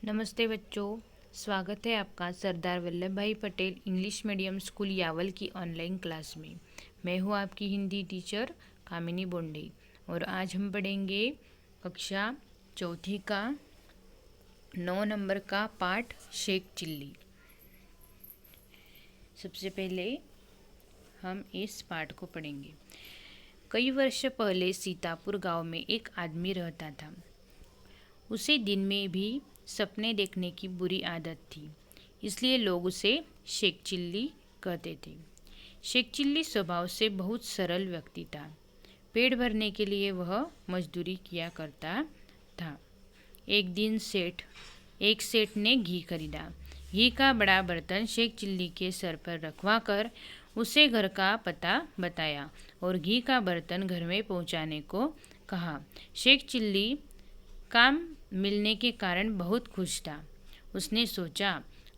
नमस्ते बच्चों, स्वागत है आपका सरदार वल्लभ भाई Patel English medium school Yawal की ऑनलाइन क्लास में। मैं हूँ आपकी हिंदी टीचर कामिनी बोंडे और आज हम पढ़ेंगे कक्षा चौथी का 9 नंबर का पाठ शेख चिल्ली। सबसे पहले हम इस पाठ को पढ़ेंगे। कई वर्ष पहले सीतापुर गांव में एक आदमी रहता था। उसे दिन में भी सपने देखने की बुरी आदत थी, इसलिए लोग उसे शेख चिल्ली कहते थे। शेख चिल्ली स्वभाव से बहुत सरल व्यक्ति था। पेट भरने के लिए वह मजदूरी किया करता था। एक दिन एक सेठ ने घी खरीदा। घी का बड़ा बर्तन शेख चिल्ली के सर पर रखवा कर उसे घर का पता बताया और घी का बर्तन घर में पहुंचाने को कहा। शेख चिल्ली काम मिलने के कारण बहुत खुश था। उसने सोचा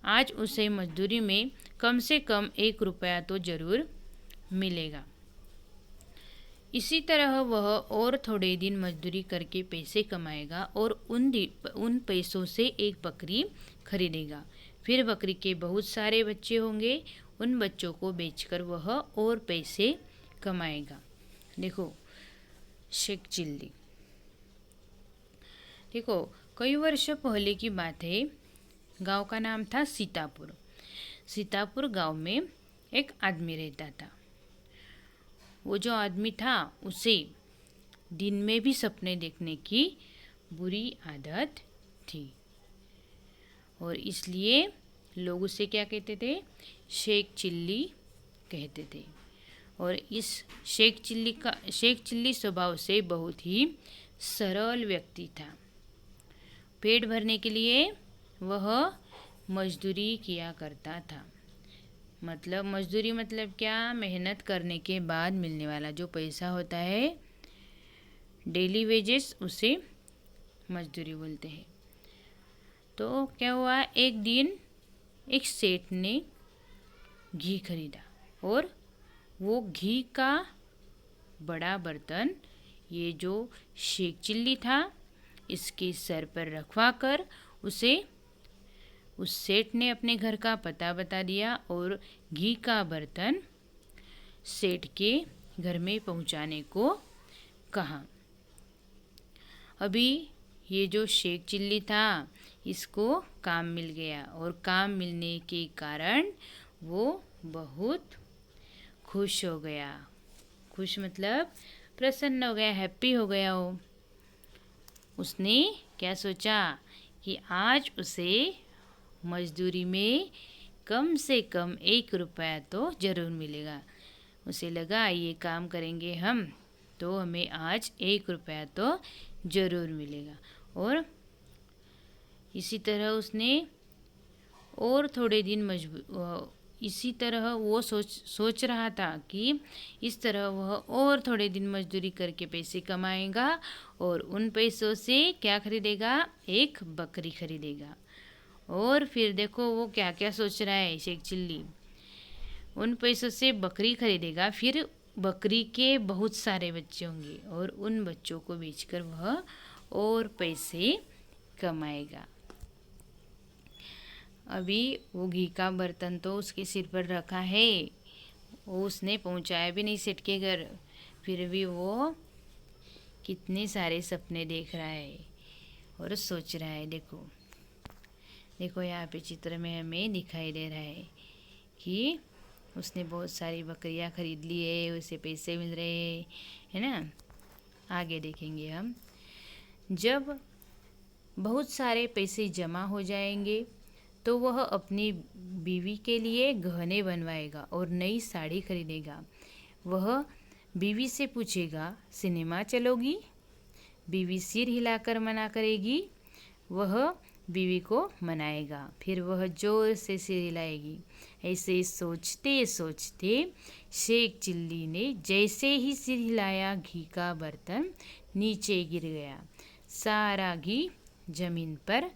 आज उसे मजदूरी में कम से कम 1 रुपया तो जरूर मिलेगा। इसी तरह वह और थोड़े दिन मजदूरी करके पैसे कमाएगा और उन पैसों से एक बकरी खरीदेगा। फिर बकरी के बहुत सारे बच्चे होंगे। उन बच्चों को बेचकर वह और पैसे कमाएगा। देखो शेख चिल्ली। देखो कई वर्ष पहले की बात है। गांव का नाम था सीतापुर। सीतापुर गांव में एक आदमी रहता था। वो जो आदमी था उसे दिन में भी सपने देखने की बुरी आदत थी और इसलिए लोग उसे क्या कहते थे? शेख चिल्ली कहते थे। और इस शेख चिल्ली स्वभाव से बहुत ही सरल व्यक्ति था। पेट भरने के लिए वह मजदूरी किया करता था। मजदूरी मतलब क्या? मेहनत करने के बाद मिलने वाला जो पैसा होता है, डेली वेजेस, उसे मजदूरी बोलते हैं। तो क्या हुआ, एक दिन एक सेठ ने घी खरीदा और वो घी का बड़ा बर्तन, ये जो शेख चिल्ली था, इसके सर पर रखवा कर उस सेठ ने अपने घर का पता बता दिया और घी का बर्तन सेठ के घर में पहुंचाने को कहा। अभी ये जो शेख चिल्ली था, इसको काम मिल गया और काम मिलने के कारण वो बहुत खुश हो गया। खुश मतलब प्रसन्न हो गया, हैप्पी हो गया। वो उसने क्या सोचा कि आज उसे मजदूरी में कम से कम 1 रुपया तो ज़रूर मिलेगा। उसे लगा ये काम करेंगे हम तो हमें आज 1 रुपया तो ज़रूर मिलेगा। और इसी तरह उसने और थोड़े दिन इसी तरह वो सोच रहा था कि इस तरह वह और थोड़े दिन मजदूरी करके पैसे कमाएगा और उन पैसों से क्या खरीदेगा? एक बकरी खरीदेगा। और फिर देखो वो क्या क्या सोच रहा है शेख चिल्ली। उन पैसों से बकरी खरीदेगा, फिर बकरी के बहुत सारे बच्चे होंगे और उन बच्चों को बेचकर वह और पैसे कमाएगा। अभी वो घी का बर्तन तो उसके सिर पर रखा है, वो उसने पहुंचाया भी नहीं सेठ के घर, फिर भी वो कितने सारे सपने देख रहा है और सोच रहा है। देखो यहाँ पे चित्र में हमें दिखाई दे रहा है कि उसने बहुत सारी बकरियाँ खरीद ली है, उसे पैसे मिल रहे हैं, है ना। आगे देखेंगे हम। जब बहुत सारे पैसे जमा हो जाएंगे तो वह अपनी बीवी के लिए गहने बनवाएगा और नई साड़ी खरीदेगा। वह बीवी से पूछेगा सिनेमा चलोगी? बीवी सिर हिलाकर मना करेगी। वह बीवी को मनाएगा, फिर वह जोर से सिर हिलाएगी। ऐसे सोचते सोचते शेख चिल्ली ने जैसे ही सिर हिलाया, घी का बर्तन नीचे गिर गया। सारा घी जमीन पर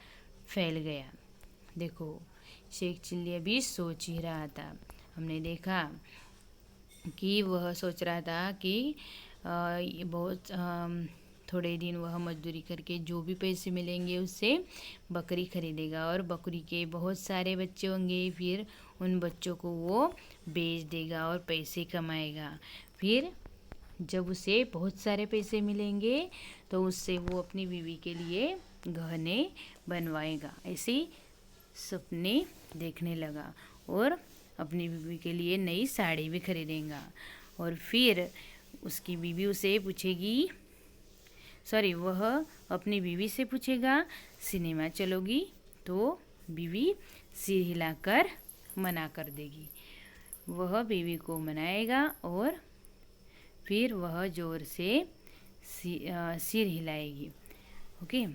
फैल गया। देखो शेख चिल्ली अभी सोच ही रहा था। हमने देखा कि वह सोच रहा था कि ये बहुत थोड़े दिन वह मजदूरी करके जो भी पैसे मिलेंगे उससे बकरी खरीदेगा और बकरी के बहुत सारे बच्चे होंगे। फिर उन बच्चों को वो बेच देगा और पैसे कमाएगा। फिर जब उसे बहुत सारे पैसे मिलेंगे तो उससे वो अपनी बीवी के लिए गहने बनवाएगा। ऐसे सपने देखने लगा और अपनी बीवी के लिए नई साड़ी भी खरीदेगा। और फिर उसकी बीवी उसे पूछेगी, वह अपनी बीवी से पूछेगा सिनेमा चलोगी, तो बीवी सिर हिलाकर मना कर देगी। वह बीवी को मनाएगा और फिर वह ज़ोर से सिर हिलाएगी। ओके,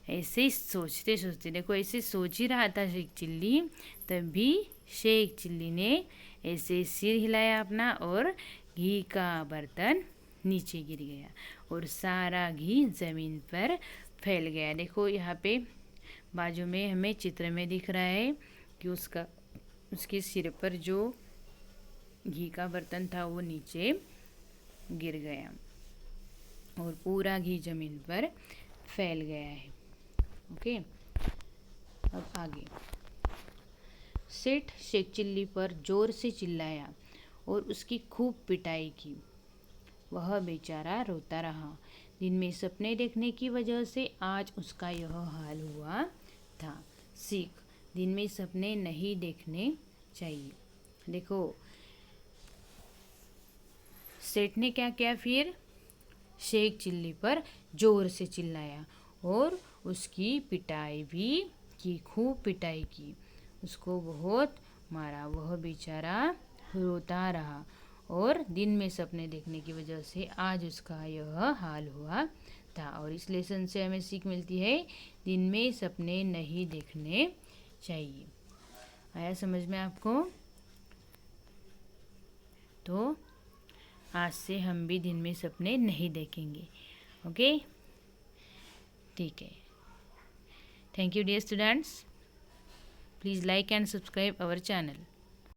ऐसे ही सोचते सोचते, देखो ऐसे सोच ही रहा था शेख चिल्ली, तभी शेख चिल्ली ने ऐसे सिर हिलाया अपना और घी का बर्तन नीचे गिर गया और सारा घी ज़मीन पर फैल गया। देखो यहाँ पे बाजू में हमें चित्र में दिख रहा है कि उसके सिर पर जो घी का बर्तन था वो नीचे गिर गया और पूरा घी ज़मीन पर फैल गया है। ओके, अब आगे। सेठ शेख चिल्ली पर जोर से चिल्लाया और उसकी खूब पिटाई की। वह बेचारा रोता रहा। दिन में सपने देखने की वजह से आज उसका यह हाल हुआ था। सीख, दिन में सपने नहीं देखने चाहिए। देखो सेठ ने क्या किया, फिर शेख चिल्ली पर जोर से चिल्लाया और उसकी पिटाई भी की, खूब पिटाई की। उसको बहुत मारा। वह बेचारा रोता रहा और दिन में सपने देखने की वजह से आज उसका यह हाल हुआ था। और इस लेसन से हमें सीख मिलती है, दिन में सपने नहीं देखने चाहिए। आया समझ में आपको? तो आज से हम भी दिन में सपने नहीं देखेंगे। ओके, ठीक है। Thank you dear students. Please like and subscribe our channel.